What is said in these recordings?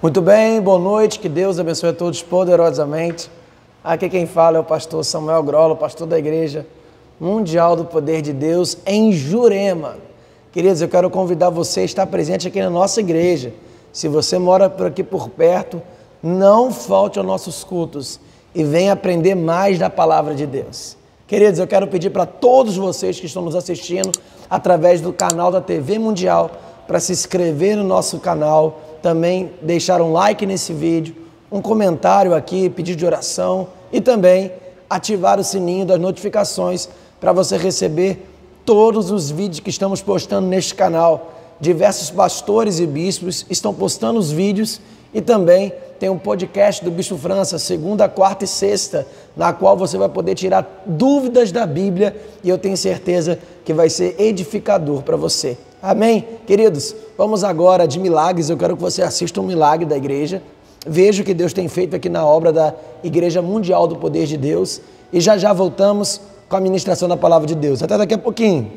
Muito bem, boa noite, que Deus abençoe a todos poderosamente. Aqui quem fala é o pastor Samuel Grollo, pastor da Igreja Mundial do Poder de Deus em Jurema. Queridos, eu quero convidar você a estar presente aqui na nossa igreja. Se você mora por aqui por perto, não falte aos nossos cultos e venha aprender mais da palavra de Deus. Queridos, eu quero pedir para todos vocês que estão nos assistindo através do canal da TV Mundial para se inscrever no nosso canal, também deixar um like nesse vídeo, um comentário aqui, pedido de oração e também ativar o sininho das notificações para você receber todos os vídeos que estamos postando neste canal. Diversos pastores e bispos estão postando os vídeos e também tem um podcast do Bispo França, segunda, quarta e sexta, na qual você vai poder tirar dúvidas da Bíblia e eu tenho certeza que vai ser edificador para você. Amém? Queridos, vamos agora de milagres. Eu quero que você assista um milagre da igreja. Veja o que Deus tem feito aqui na obra da Igreja Mundial do Poder de Deus e já voltamos com a ministração da Palavra de Deus. Até daqui a pouquinho.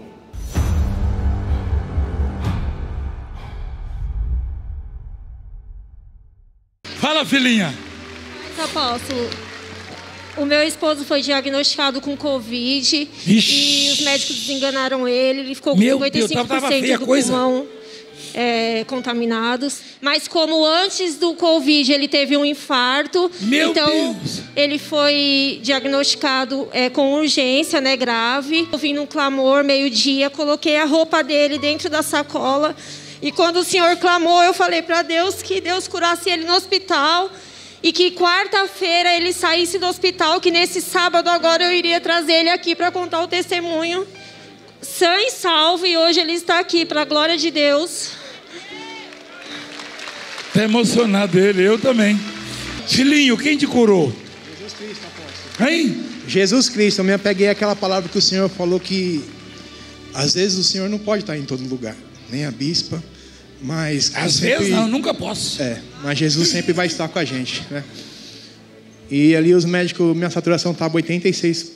Fala, filhinha. Apóstolo, o meu esposo foi diagnosticado com Covid. Ixi. E os médicos desenganaram ele ficou com Meu 55% do pulmão contaminados. Mas como antes do Covid ele teve um infarto, então ele foi diagnosticado com urgência, grave. Eu vim num clamor, meio-dia, coloquei a roupa dele dentro da sacola. E quando o Senhor clamou, eu falei para Deus que Deus curasse ele no hospital e que quarta-feira ele saísse do hospital, que nesse sábado agora eu iria trazer ele aqui para contar o testemunho. Sã e salvo, e hoje ele está aqui para a glória de Deus. Está emocionado ele, eu também. Filhinho, quem te curou? Jesus Cristo, apóstolo. Hein? Jesus Cristo, eu me apeguei àquela palavra que o Senhor falou que às vezes o Senhor não pode estar em todo lugar, nem a bispa, mas às sempre, vezes não, nunca posso. Mas Jesus sempre vai estar com a gente, né? E ali os médicos, minha saturação estava 86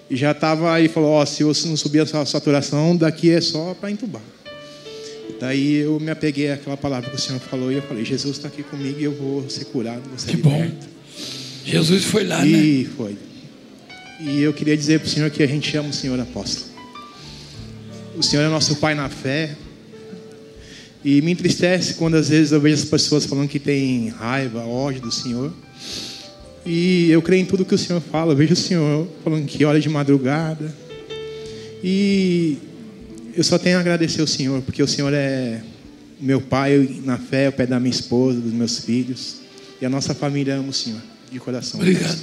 e já estava aí, falou, se você não subir a sua saturação, daqui é só para entubar. Daí eu me apeguei àquela palavra que o Senhor falou e eu falei, Jesus está aqui comigo e eu vou ser curado, vou ser liberto. Bom. Jesus foi lá, e né? Foi. E eu queria dizer para o Senhor que a gente ama o Senhor, apóstolo. O Senhor é nosso Pai na fé. E me entristece quando às vezes eu vejo as pessoas falando que tem raiva, ódio do Senhor. E eu creio em tudo que o Senhor fala. Eu vejo o Senhor falando que ora de madrugada. E eu só tenho a agradecer ao Senhor, porque o Senhor é meu Pai na fé, o pai da minha esposa, dos meus filhos. E a nossa família ama o Senhor, de coração. Obrigado.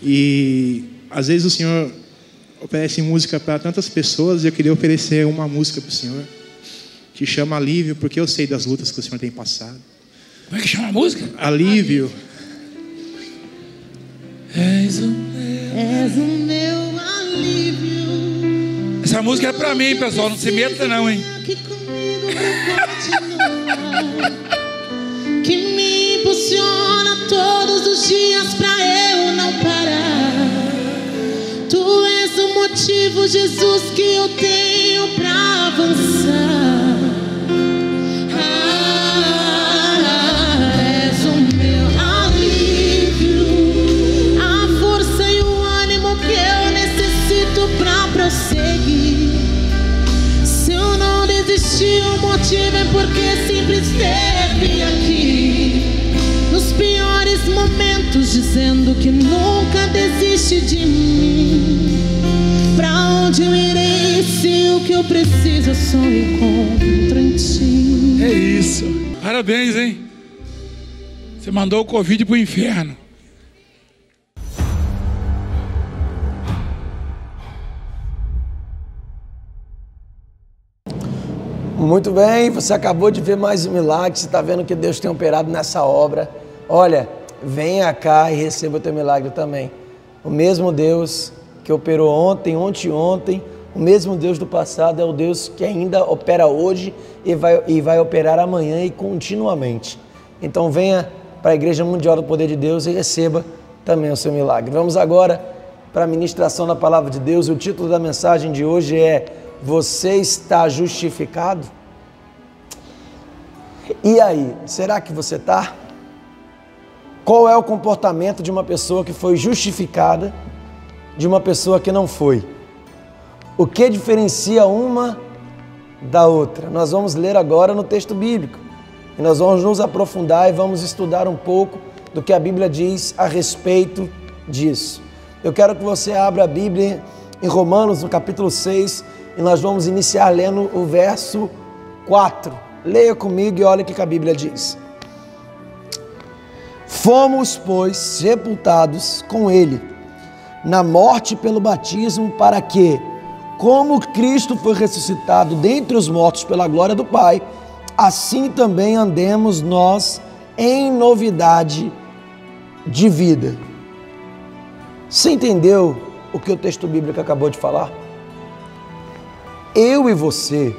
E às vezes o Senhor oferece música para tantas pessoas e eu queria oferecer uma música para o Senhor que chama Alívio, porque eu sei das lutas que o Senhor tem passado. Como é que chama a música? Alívio. És o meu alívio. Essa música é para mim, pessoal, não se meta não, hein? Que comigo pra continuar, que me impulsiona todos os dias pra eu não parar. Tu és o motivo, Jesus, que eu tenho pra avançar. És o meu alívio, a força e o ânimo que eu necessito pra prosseguir. Se eu não desisti, o motivo é porque sempre esteve aqui nos piores momentos, dizendo que nunca desiste de mim. Pra onde eu irei se o que eu preciso eu só encontro em ti? É isso. Parabéns, hein? Você mandou o Covid pro inferno. Muito bem, você acabou de ver mais um milagre, você está vendo que Deus tem operado nessa obra. Olha, venha cá e receba o teu milagre também. O mesmo Deus que operou ontem, o mesmo Deus do passado é o Deus que ainda opera hoje e vai operar amanhã e continuamente. Então venha para a Igreja Mundial do Poder de Deus e receba também o seu milagre. Vamos agora para a ministração da Palavra de Deus. O título da mensagem de hoje é: Você está justificado? E aí, será que você está? Qual é o comportamento de uma pessoa que foi justificada de uma pessoa que não foi? O que diferencia uma da outra? Nós vamos ler agora no texto bíblico. E nós vamos nos aprofundar e vamos estudar um pouco do que a Bíblia diz a respeito disso. Eu quero que você abra a Bíblia em Romanos, no capítulo 6, e nós vamos iniciar lendo o verso 4. Leia comigo e olha o que a Bíblia diz. Fomos, pois, sepultados com Ele, na morte pelo batismo, para que, como Cristo foi ressuscitado dentre os mortos pela glória do Pai, assim também andemos nós em novidade de vida. Você entendeu o que o texto bíblico acabou de falar? Eu e você,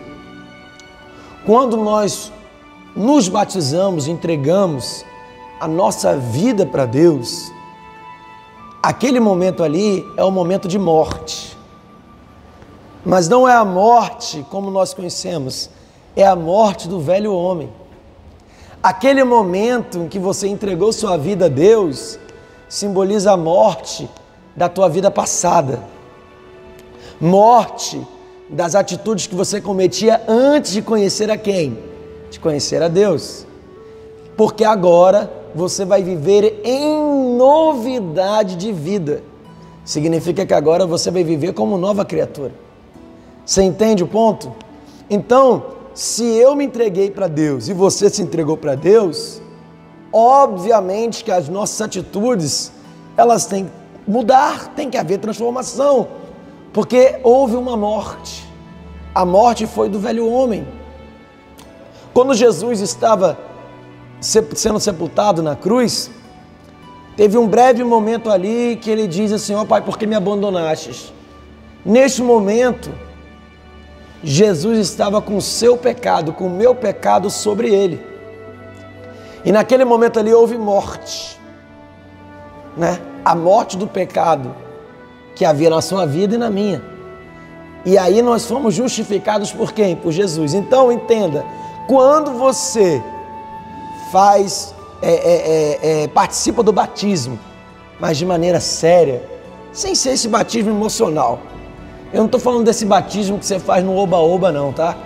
quando nós nos batizamos, entregamos a nossa vida para Deus, aquele momento ali é o momento de morte. Mas não é a morte como nós conhecemos, é a morte do velho homem. Aquele momento em que você entregou sua vida a Deus simboliza a morte da tua vida passada, morte das atitudes que você cometia antes de conhecer a quem? De conhecer a Deus. Porque agora você vai viver em novidade de vida. Significa que agora você vai viver como nova criatura. Você entende o ponto? Então, se eu me entreguei para Deus e você se entregou para Deus, obviamente que as nossas atitudes, elas têm que mudar, tem que haver transformação, porque houve uma morte. A morte foi do velho homem. Quando Jesus estava sendo sepultado na cruz, teve um breve momento ali que ele diz assim: ó Pai, por que me abandonastes? Neste momento, Jesus estava com o seu pecado, com o meu pecado sobre ele. E naquele momento ali houve morte, né? A morte do pecado que havia na sua vida e na minha. E aí nós fomos justificados por quem? Por Jesus. Então entenda, quando você participa do batismo, mas de maneira séria, sem ser esse batismo emocional. Eu não estou falando desse batismo que você faz no oba-oba não, tá?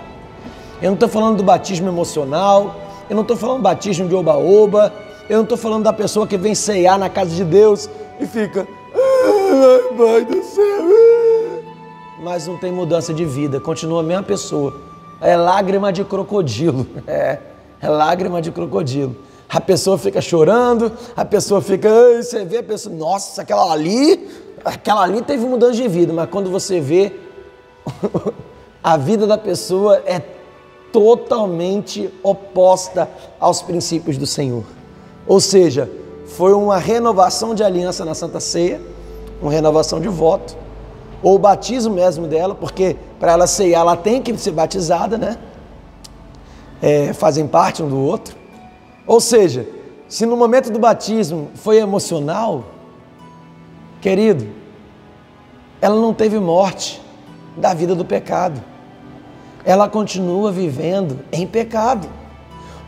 Eu não estou falando do batismo emocional, eu não estou falando do batismo de oba-oba, eu não estou falando da pessoa que vem ceiar na casa de Deus e fica, ai, Pai do céu, mas não tem mudança de vida, continua a mesma pessoa. É lágrima de crocodilo, é lágrima de crocodilo. A pessoa fica chorando, a pessoa fica, você vê a pessoa, nossa, aquela ali teve mudança de vida, mas quando você vê, a vida da pessoa é totalmente oposta aos princípios do Senhor. Ou seja, foi uma renovação de aliança na Santa Ceia, uma renovação de voto, ou o batismo mesmo dela, porque para ela ceiar, ela tem que ser batizada, né? Fazem parte um do outro. Ou seja, se no momento do batismo foi emocional, querido, ela não teve morte da vida do pecado. Ela continua vivendo em pecado.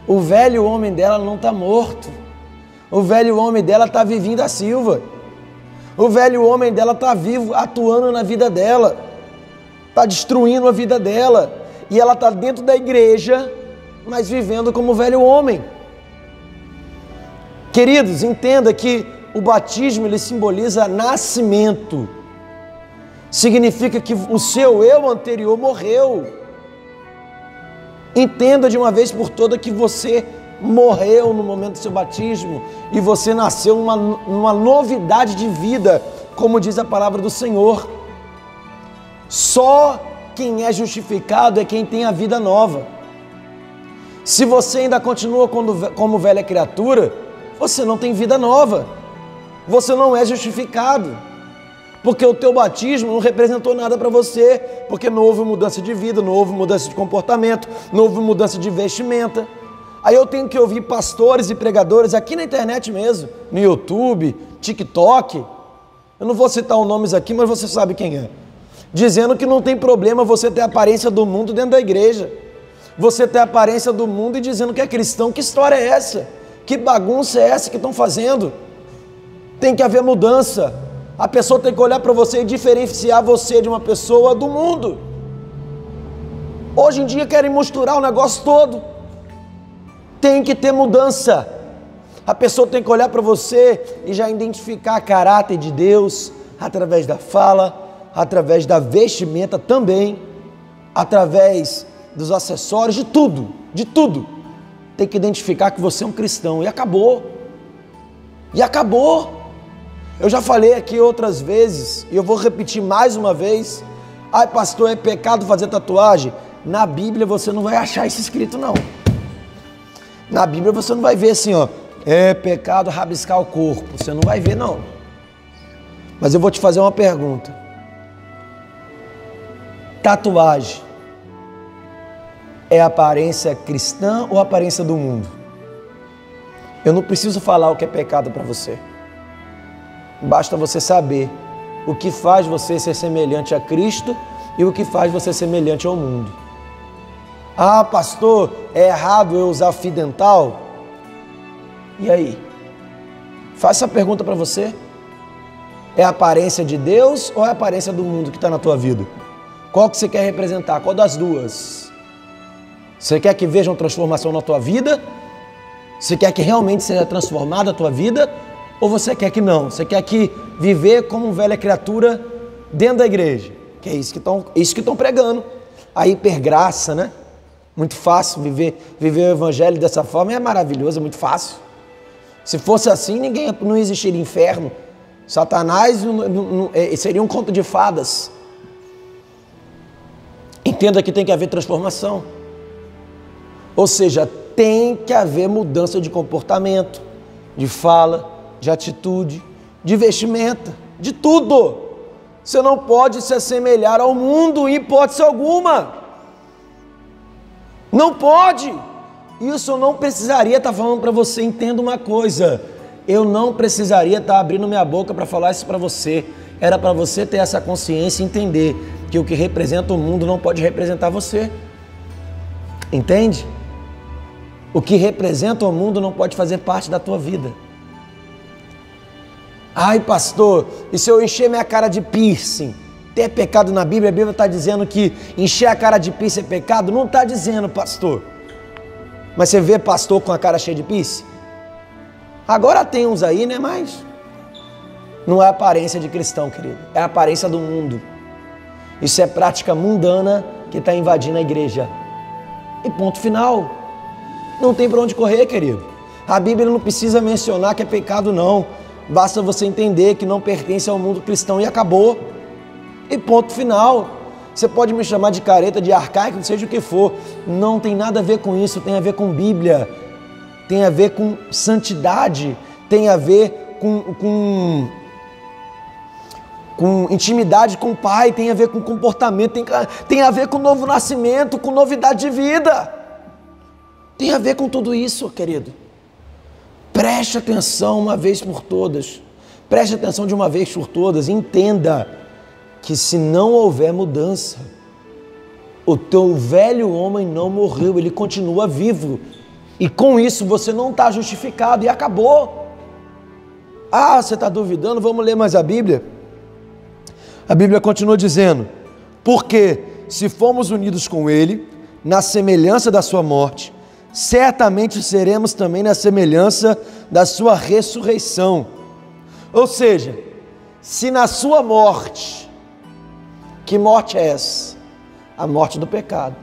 O velho homem dela não está morto. O velho homem dela está vivinho da Silva. O velho homem dela está vivo, atuando na vida dela. Está destruindo a vida dela. E ela está dentro da igreja, mas vivendo como velho homem. Queridos, entenda que o batismo ele simboliza nascimento. Significa que o seu eu anterior morreu. Entenda de uma vez por todas que você morreu no momento do seu batismo e você nasceu numa novidade de vida, como diz a palavra do Senhor. Só quem é justificado é quem tem a vida nova. Se você ainda continua como velha criatura, você não tem vida nova. Você não é justificado. Porque o teu batismo não representou nada para você, porque não houve mudança de vida, não houve mudança de comportamento, não houve mudança de vestimenta. Aí eu tenho que ouvir pastores e pregadores aqui na internet mesmo, no YouTube, TikTok, eu não vou citar os nomes aqui, mas você sabe quem é, dizendo que não tem problema você ter a aparência do mundo dentro da igreja, você ter a aparência do mundo e dizendo que é cristão. Que história é essa? Que bagunça é essa que estão fazendo? Tem que haver mudança. A pessoa tem que olhar para você e diferenciar você de uma pessoa do mundo. Hoje em dia querem misturar o negócio todo. Tem que ter mudança. A pessoa tem que olhar para você e já identificar o caráter de Deus através da fala, através da vestimenta também, através dos acessórios, de tudo, de tudo. Tem que identificar que você é um cristão e acabou. E acabou. Eu já falei aqui outras vezes e eu vou repetir mais uma vez. Ai, pastor, é pecado fazer tatuagem? Na Bíblia você não vai achar isso escrito, não. Na Bíblia você não vai ver assim, ó, é pecado rabiscar o corpo. Você não vai ver, não. Mas eu vou te fazer uma pergunta. Tatuagem é aparência cristã ou aparência do mundo? Eu não preciso falar o que é pecado para você. Basta você saber o que faz você ser semelhante a Cristo e o que faz você ser semelhante ao mundo. Ah, pastor, é errado eu usar fio dental? E aí? Faça essa pergunta para você. É a aparência de Deus ou é a aparência do mundo que está na tua vida? Qual que você quer representar? Qual das duas? Você quer que vejam transformação na tua vida? Você quer que realmente seja transformada a tua vida? Ou você quer que não? Você quer que viver como velha criatura dentro da igreja? Que é isso que estão pregando. A hipergraça, né? Muito fácil viver o evangelho dessa forma, é maravilhoso, é muito fácil. Se fosse assim, não existiria inferno. Satanás seria um conto de fadas. Entenda que tem que haver transformação. Ou seja, tem que haver mudança de comportamento, de fala, de atitude, de vestimenta, de tudo. Você não pode se assemelhar ao mundo em hipótese alguma. Não pode. Isso eu não precisaria estar falando para você. Entenda uma coisa. Eu não precisaria estar abrindo minha boca para falar isso para você. Era para você ter essa consciência e entender que o que representa o mundo não pode representar você. Entende? O que representa o mundo não pode fazer parte da tua vida. Ai, pastor, e se eu encher minha cara de piercing? Tem pecado na Bíblia? A Bíblia está dizendo que encher a cara de piercing é pecado? Não está dizendo, pastor. Mas você vê pastor com a cara cheia de piercing? Agora tem uns aí, né? Mas não é aparência de cristão, querido. É a aparência do mundo. Isso é prática mundana que está invadindo a igreja. E ponto final. Não tem para onde correr, querido. A Bíblia não precisa mencionar que é pecado, não. Basta você entender que não pertence ao mundo cristão e acabou. E ponto final. Você pode me chamar de careta, de arcaico, seja o que for. Não tem nada a ver com isso, tem a ver com Bíblia. Tem a ver com santidade. Tem a ver com intimidade com o Pai. Tem a ver com comportamento. Tem a ver com novo nascimento, com novidade de vida. Tem a ver com tudo isso, querido. Preste atenção uma vez por todas. Preste atenção de uma vez por todas. Entenda que se não houver mudança, o teu velho homem não morreu, ele continua vivo. E com isso você não está justificado e acabou. Ah, você está duvidando? Vamos ler mais a Bíblia? A Bíblia continua dizendo: porque se formos unidos com ele, na semelhança da sua morte, certamente seremos também na semelhança da sua ressurreição. Ou seja, se na sua morte, que morte é essa? A morte do pecado.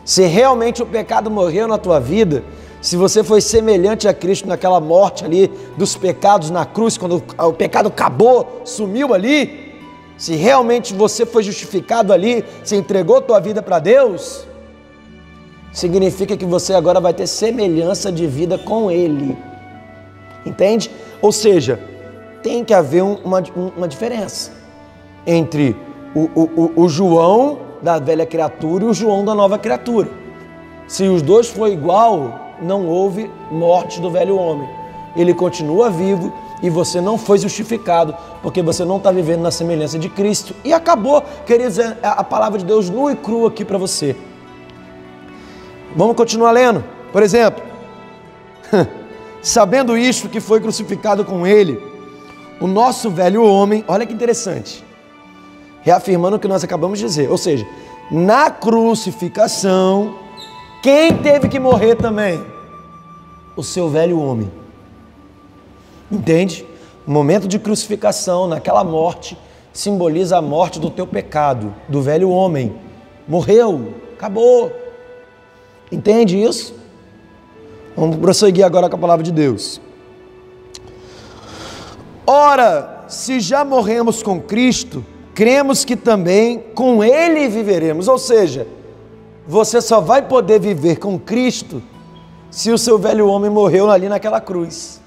Se realmente o pecado morreu na tua vida, se você foi semelhante a Cristo naquela morte ali dos pecados na cruz, quando o pecado acabou, sumiu ali, se realmente você foi justificado ali, se entregou tua vida para Deus, significa que você agora vai ter semelhança de vida com Ele. Entende? Ou seja, tem que haver uma diferença entre o João da velha criatura e o João da nova criatura. Se os dois for igual, não houve morte do velho homem. Ele continua vivo e você não foi justificado, porque você não está vivendo na semelhança de Cristo. E acabou, queridos, a palavra de Deus nua e crua aqui para você. Vamos continuar lendo. Por exemplo, sabendo isto, que foi crucificado com ele o nosso velho homem. Olha que interessante, reafirmando o que nós acabamos de dizer. Ou seja, na crucificação, quem teve que morrer também? O seu velho homem. Entende? O momento de crucificação, naquela morte, simboliza a morte do teu pecado, do velho homem. Morreu, acabou. Entende isso? Vamos prosseguir agora com a palavra de Deus. Ora, se já morremos com Cristo, cremos que também com Ele viveremos. Ou seja, você só vai poder viver com Cristo se o seu velho homem morreu ali naquela cruz.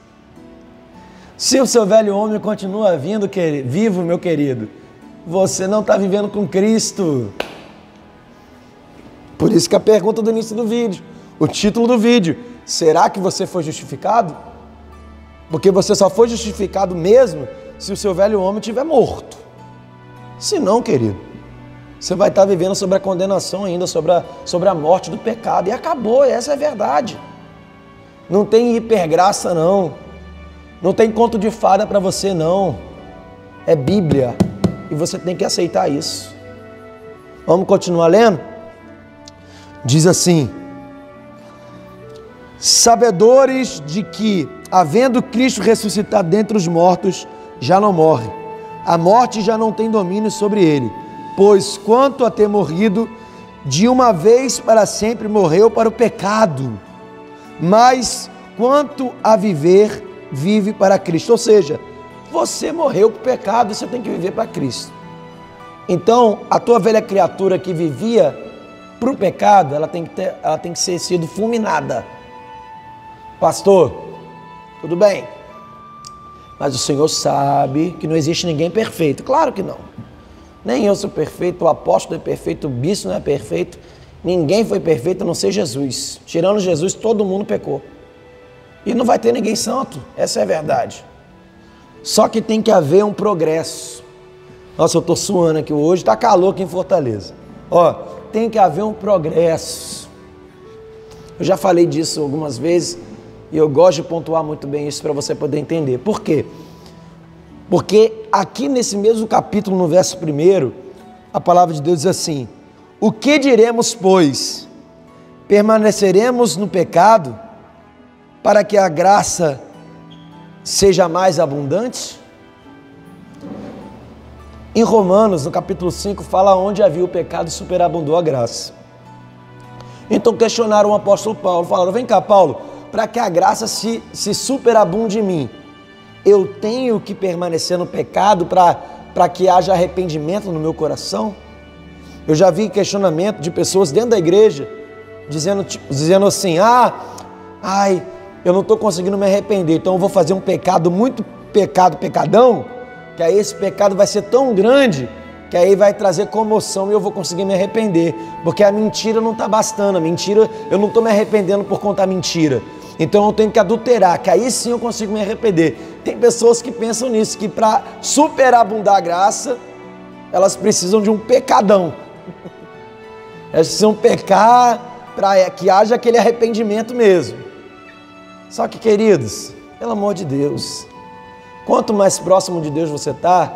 Se o seu velho homem continua vivo, meu querido, você não está vivendo com Cristo. Por isso que a pergunta do início do vídeo, o título do vídeo: será que você foi justificado? Porque você só foi justificado mesmo se o seu velho homem estiver morto. Se não, querido, você vai estar vivendo sobre a condenação ainda, sobre a morte do pecado. E acabou, essa é a verdade. Não tem hipergraça não. Não tem conto de fada para você não. É Bíblia. E você tem que aceitar isso. Vamos continuar lendo? Diz assim: sabedores de que, havendo Cristo ressuscitado dentre os mortos, já não morre. A morte já não tem domínio sobre ele. Pois quanto a ter morrido, de uma vez para sempre morreu para o pecado. Mas quanto a viver, vive para Cristo. Ou seja, você morreu para o pecado e você tem que viver para Cristo. Então, a tua velha criatura que vivia para o pecado, ela tem que ser sido fulminada. Pastor, tudo bem, mas o Senhor sabe que não existe ninguém perfeito. Claro que não. Nem eu sou perfeito, o apóstolo é perfeito, o bispo não é perfeito. Ninguém foi perfeito a não ser Jesus. Tirando Jesus, todo mundo pecou. E não vai ter ninguém santo, essa é a verdade. Só que tem que haver um progresso. Nossa, eu estou suando aqui hoje, está calor aqui em Fortaleza. Ó, tem que haver um progresso. Eu já falei disso algumas vezes e eu gosto de pontuar muito bem isso para você poder entender. Por quê? Porque aqui nesse mesmo capítulo, no verso 1, a palavra de Deus diz assim: o que diremos, pois? Permaneceremos no pecado para que a graça seja mais abundante? Em Romanos, no capítulo 5, fala onde havia o pecado superabundou a graça. Então questionaram o apóstolo Paulo, falaram: vem cá, Paulo, para que a graça se superabunde em mim, eu tenho que permanecer no pecado para que haja arrependimento no meu coração? Eu já vi questionamento de pessoas dentro da igreja, dizendo assim: eu não estou conseguindo me arrepender, então eu vou fazer um pecado, muito pecadão, que aí esse pecado vai ser tão grande, que aí vai trazer comoção e eu vou conseguir me arrepender, porque a mentira não está bastando, a mentira, eu não estou me arrependendo por conta da mentira, então eu tenho que adulterar, que aí sim eu consigo me arrepender. Tem pessoas que pensam nisso, que para superabundar a graça, elas precisam de um pecadão, elas precisam pecar para que haja aquele arrependimento mesmo. Só que, queridos, pelo amor de Deus, quanto mais próximo de Deus você está,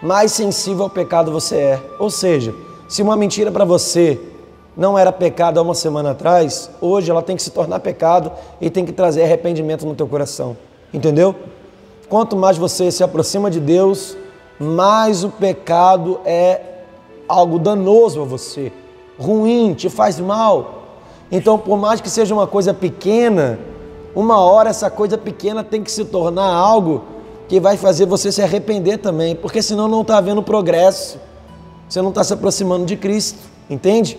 mais sensível ao pecado você é. Ou seja, se uma mentira para você não era pecado há uma semana atrás, hoje ela tem que se tornar pecado e tem que trazer arrependimento no teu coração. Entendeu? Quanto mais você se aproxima de Deus, mais o pecado é algo danoso a você, ruim, te faz mal. Então, por mais que seja uma coisa pequena, uma hora essa coisa pequena tem que se tornar algo que vai fazer você se arrepender também, porque senão não está havendo progresso, você não está se aproximando de Cristo, entende?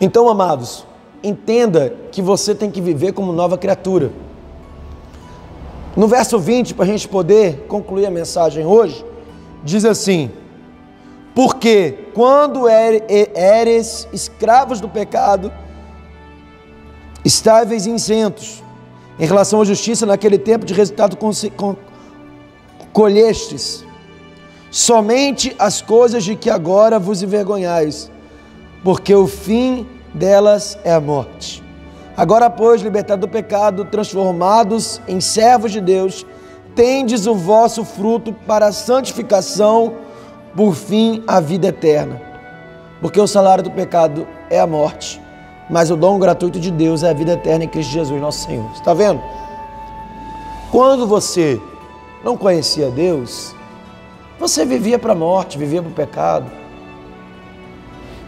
Então, amados, entenda que você tem que viver como nova criatura. No verso 20, para a gente poder concluir a mensagem hoje, diz assim: porque quando eres escravos do pecado, estáveis e isentos em relação à justiça, naquele tempo de resultado colhestes somente as coisas de que agora vos envergonhais, porque o fim delas é a morte. Agora, pois, libertados do pecado, transformados em servos de Deus, tendes o vosso fruto para a santificação, por fim, a vida eterna. Porque o salário do pecado é a morte, mas o dom gratuito de Deus é a vida eterna em Cristo Jesus, nosso Senhor. Está vendo? Quando você não conhecia Deus, você vivia para a morte, vivia para o pecado.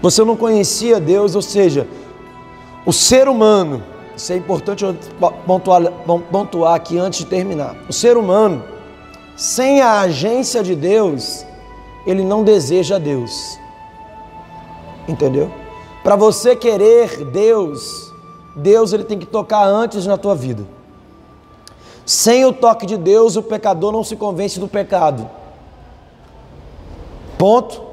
Você não conhecia Deus, ou seja, o ser humano, isso é importante eu pontuar aqui antes de terminar. O ser humano, sem a agência de Deus, ele não deseja Deus. Entendeu? Para você querer Deus, ele tem que tocar antes na tua vida. Sem o toque de Deus, o pecador não se convence do pecado. Ponto.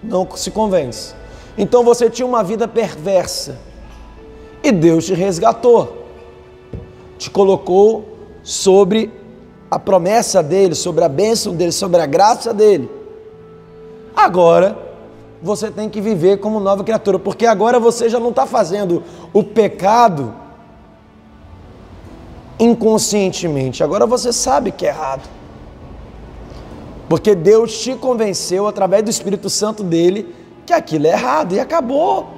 Não se convence. Então você tinha uma vida perversa. E Deus te resgatou. Te colocou sobre a promessa dele, sobre a bênção dele, sobre a graça dele. Agora, você tem que viver como nova criatura, porque agora você já não está fazendo o pecado inconscientemente. Agora você sabe que é errado. Porque Deus te convenceu através do Espírito Santo dele que aquilo é errado e acabou.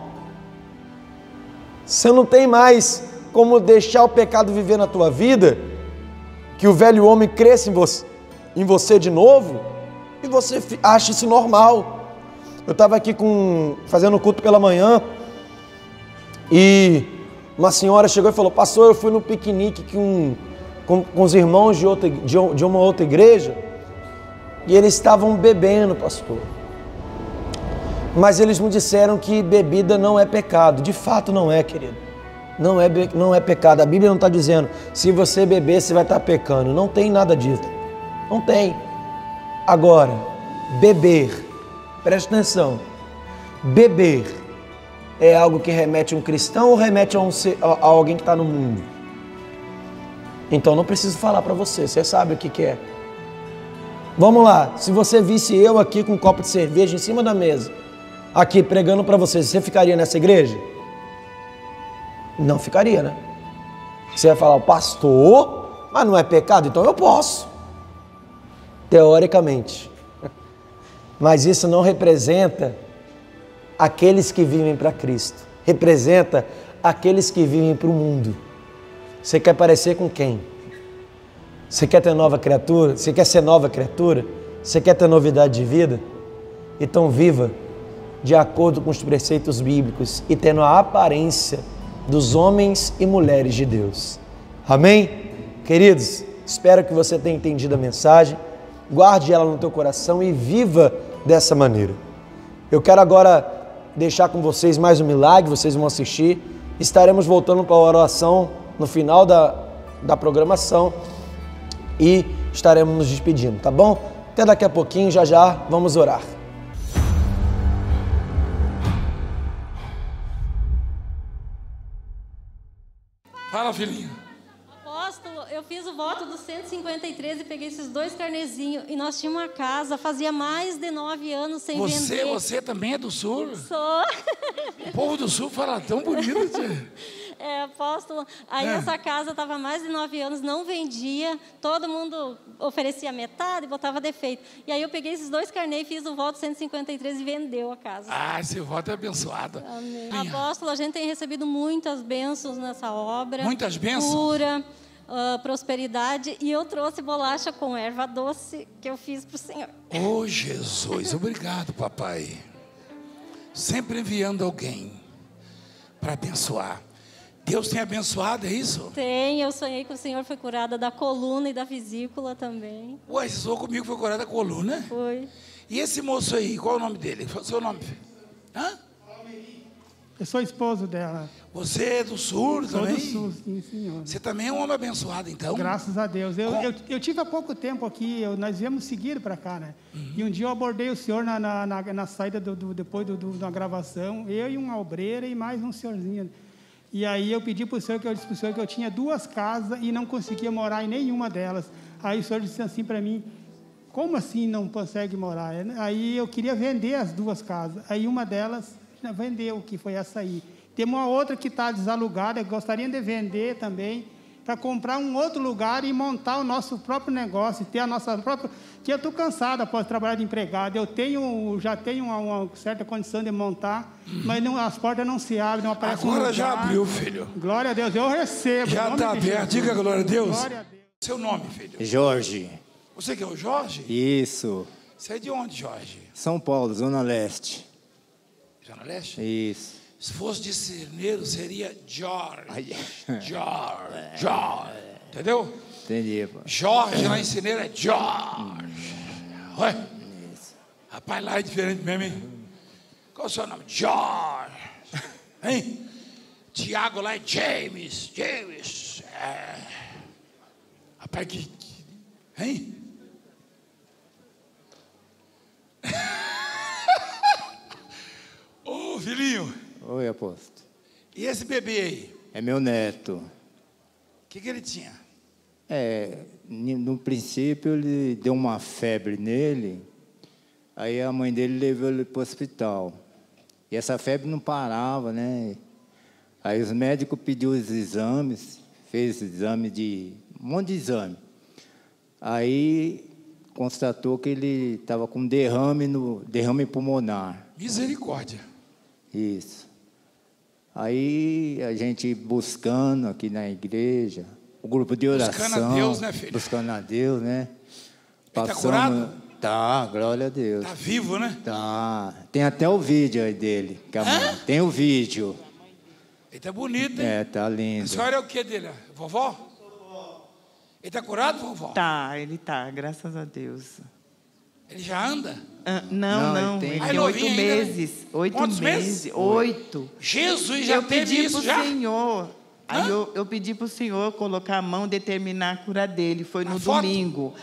Você não tem mais como deixar o pecado viver na tua vida, que o velho homem cresça em você de novo e você acha isso normal. Eu estava aqui fazendo culto pela manhã e uma senhora chegou e falou: pastor, eu fui no piquenique com os irmãos de uma outra igreja e eles estavam bebendo, pastor. Mas eles me disseram que bebida não é pecado. De fato não é, querido. Não é pecado. A Bíblia não está dizendo, se você beber, você vai estar pecando. Não tem nada disso. Não tem. Agora, beber, preste atenção, beber é algo que remete a um cristão ou remete a alguém que está no mundo? Então não preciso falar para você, você sabe o que é. Vamos lá, se você visse eu aqui com um copo de cerveja em cima da mesa, aqui pregando para você ficaria nessa igreja? Não ficaria, né? Você vai falar, pastor, mas não é pecado, então eu posso. Teoricamente. Mas isso não representa aqueles que vivem para Cristo. Representa aqueles que vivem para o mundo. Você quer parecer com quem? Você quer ter nova criatura? Você quer ser nova criatura? Você quer ter novidade de vida? Então viva de acordo com os preceitos bíblicos e tendo a aparência dos homens e mulheres de Deus. Amém? Queridos, espero que você tenha entendido a mensagem. Guarde ela no teu coração e viva dessa maneira. Eu quero agora deixar com vocês mais um milagre, vocês vão assistir. Estaremos voltando para a oração no final da programação e estaremos nos despedindo, tá bom? Até daqui a pouquinho, já vamos orar. Fala, filhinho. Apóstolo, eu fiz o voto dos 153 e peguei esses 2 carnezinhos. E nós tínhamos uma casa, fazia mais de 9 anos sem vender. Você também é do Sul? Sou. O povo do Sul fala tão bonito. Apóstolo, aí essa casa estava mais de 9 anos, não vendia. Todo mundo oferecia metade e botava defeito. E aí eu peguei esses 2 carnês, fiz o voto 153 e vendeu a casa. Ah, esse voto é abençoado. Amém. Apóstolo, a gente tem recebido muitas bênçãos nessa obra. Muitas bênçãos? Cura, prosperidade. E eu trouxe bolacha com erva doce que eu fiz para o Senhor. Oh, Jesus, obrigado, papai. Sempre enviando alguém para abençoar. Deus tem abençoado, é isso? Tem, eu sonhei que o Senhor foi curada da coluna e da vesícula também. Ué, você sonhou comigo que foi curada da coluna? Foi. E esse moço aí, qual é o nome dele? Qual é o seu nome? Hã? Eu sou esposo dela. Você é do Sul também? Sou do Sul, sim, senhor. Você também é um homem abençoado, então? Graças a Deus. Eu tive há pouco tempo aqui, nós viemos seguir para cá, né? Uhum. E um dia eu abordei o senhor na saída depois da gravação, eu e uma obreira e mais um senhorzinho. E aí eu pedi para o senhor, que eu disse para o senhor que eu tinha 2 casas e não conseguia morar em nenhuma delas. Aí o senhor disse assim para mim, como assim não consegue morar? Aí eu queria vender as 2 casas. Aí uma delas vendeu, que foi essa aí. Temos uma outra que está desalugada, que gostaria de vender também, para comprar um outro lugar e montar o nosso próprio negócio, ter a nossa própria... Eu estou cansado após trabalhar de empregado, já tenho uma certa condição de montar, mas não, as portas não se abrem, não aparece Agora já abriu, filho. Glória a Deus, eu recebo. Já está aberto, diga glória a Deus. Glória a Deus. Seu nome, filho? Jorge. Você que é o Jorge? Isso. Você é de onde, Jorge? São Paulo, Zona Leste. Zona Leste? Isso. Se fosse de Cerneiro, seria Jorge. Jorge. Entendeu? Entendi, pô. Jorge lá em Cerneiro é Jorge. Ué? Rapaz, lá é diferente mesmo, hein? Qual é o seu nome? Jorge. Hein? Tiago lá é James. James. É. Rapaz, hein? Ô, filhinho. Oi, apóstolo. E esse bebê aí? É meu neto. O que ele tinha? No princípio ele deu uma febre nele, aí a mãe dele levou ele para o hospital. E essa febre não parava, né? Aí os médicos pediram os exames, fez exame um monte de exame. Aí constatou que ele estava com derrame pulmonar. Misericórdia. Isso. Aí a gente buscando aqui na igreja, o grupo de oração. Buscando a Deus, né, filho? Buscando a Deus, né? Ele está curado? Tá, glória a Deus. Está vivo, né? Tá. Tem até o vídeo aí dele. Tem o vídeo. Ele tá bonito, hein? Tá lindo. A senhora é o que dele? Vovó? Ele está curado, vovó? Tá, ele tá, graças a Deus. Ele já anda? Não. Ele tem 8 meses. Né? 8 Quantos meses? 8. Jesus já teve isso já? Senhor. Aí eu pedi para o Senhor colocar a mão, determinar a cura dele. Foi no domingo.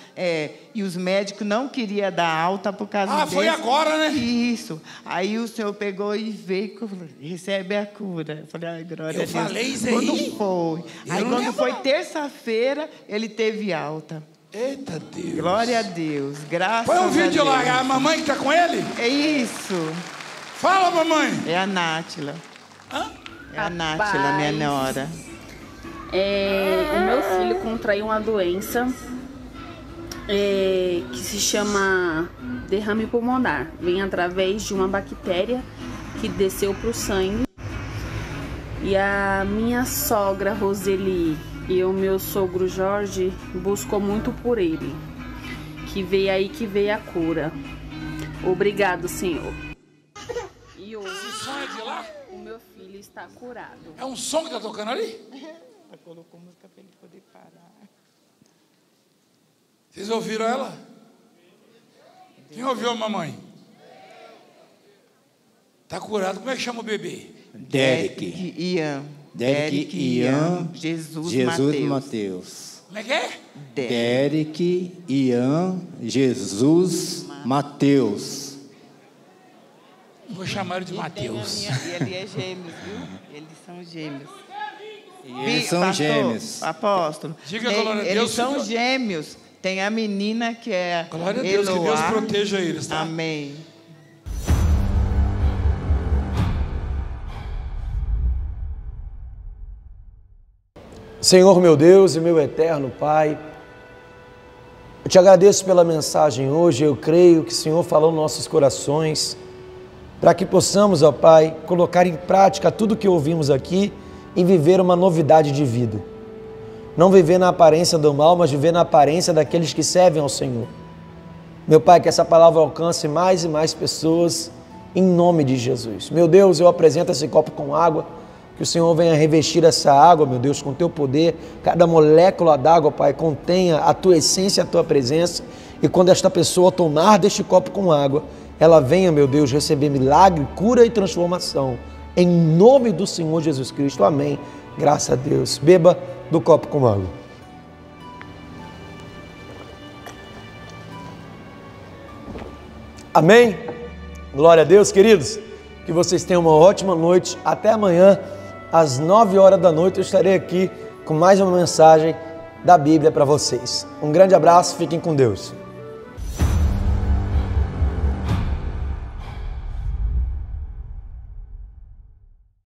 E os médicos não queriam dar alta por causa desse. Foi agora, né? Isso. Aí o Senhor pegou e veio, recebe a cura. Eu falei, ai, glória a Deus. Eu falei isso aí? Quando foi? Aí quando foi terça-feira, ele teve alta. Eita Deus. Glória a Deus. Graças a Deus. Põe um vídeo lá, a mamãe que está com ele? É isso. Fala, mamãe. É a Nátila. Hã? É a Nátila, minha nora. O meu filho contraiu uma doença que se chama derrame pulmonar. Vem através de uma bactéria que desceu para o sangue. E a minha sogra, Roseli, e o meu sogro, Jorge, buscou muito por ele. Que veio aí que veio a cura. Obrigado, Senhor. E hoje... Esse som é de lá? O meu filho está curado. É um som que está tocando ali? Ela colocou música para ele poder parar. Vocês ouviram ela? Quem ouviu a mamãe? Está curado. Como é que chama o bebê? Derek Ian. Derek Ian Jesus Mateus. Como é que é? Derek Ian Jesus Mateus. Vou chamar ele de Mateus. E ele é gêmeos, viu? Eles são gêmeos. Eles são gêmeos. Apóstolo. Diga glória a Deus. Eles são gêmeos. Tem a menina que é glória a Deus, Eloá. Que Deus proteja eles, tá? Amém. Senhor meu Deus e meu eterno Pai, eu te agradeço pela mensagem hoje. Eu creio que o Senhor falou nos nossos corações para que possamos, ó Pai, colocar em prática tudo que ouvimos aqui e viver uma novidade de vida. Não viver na aparência do mal, mas viver na aparência daqueles que servem ao Senhor. Meu Pai, que essa palavra alcance mais e mais pessoas em nome de Jesus. Meu Deus, eu apresento esse copo com água, que o Senhor venha revestir essa água, meu Deus, com Teu poder. Cada molécula d'água, Pai, contenha a Tua essência, a Tua presença. E quando esta pessoa tomar deste copo com água, ela venha, meu Deus, receber milagre, cura e transformação. Em nome do Senhor Jesus Cristo. Amém. Graças a Deus. Beba do copo com água. Amém. Glória a Deus, queridos. Que vocês tenham uma ótima noite. Até amanhã, às 9 horas da noite, eu estarei aqui com mais uma mensagem da Bíblia para vocês. Um grande abraço, fiquem com Deus.